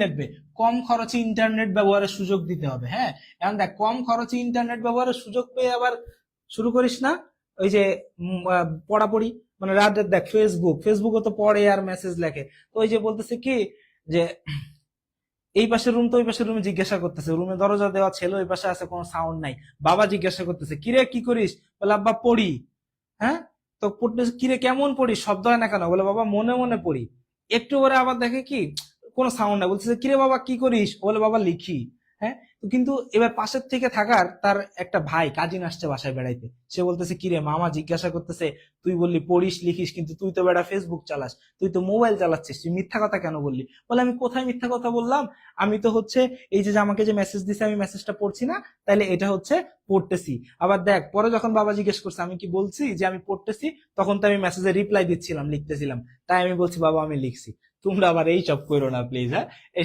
লিখবে কম খরচে ইন্টারনেট ব্যবহারের সুযোগ দিতে হবে। হ্যাঁ, এখন দেখ কম খরচে ইন্টারনেট ব্যবহারের সুযোগ পেয়ে আবার শুরু করিস না ওই যে পড়াপড়ি, মানে রাত দেখ ফেসবুকও তো পড়ে আর মেসেজ লেখে। তো ওই যে বলতেছে কি যে এই পাশের রুম তো ওই পাশের রুমে জিজ্ঞাসা করতেছে, রুমে দরজা দেওয়া ছেলে ওই পাশে আছে, কোনো সাউন্ড নাই। বাবা জিজ্ঞাসা করতেছে কিরে কি করিস, বলে আব্বা পড়ি। হ্যাঁ, তো পড়তেছে কিরে কেমন পড়িস, শব্দ হয় না কেন, বলে বাবা মনে মনে পড়ি। একটু পরে আবার দেখে কি কোনো সাউন্ড নাই, বলতেছে কিরে বাবা কি করিস, বলে বাবা লিখি। হ্যাঁ, তো কিন্তু এবার পাশের থেকে থাকার তার একটা ভাই কাজিন আসছে বাসায় বেড়াইতে, সে বলতেছে কিরে মামা জিজ্ঞাসা করতেছে তুই বললি পড়িস লিখিস, কিন্তু তুই তো বেড়া ফেসবুক চালাস, তুই তো মোবাইল চালাচ্ছিস, তুই মিথ্যা কথা কেন বললি। বলে আমি কোথায় মিথ্যা কথা বললাম, আমি তো হচ্ছে এই যে আমাকে যে মেসেজ দিছে আমি মেসেজটা পড়ছি না, তাইলে এটা হচ্ছে পড়তেছি। আবার দেখ পরে যখন বাবা জিজ্ঞেস করছে আমি কি বলছি যে আমি পড়তেছি, তখন তো আমি মেসেজে রিপ্লাই দিচ্ছিলাম, লিখতেছিলাম, তাই আমি বলছি বাবা আমি লিখছি। তোমরা আবার এই সব করো না প্লিজ। হ্যাঁ,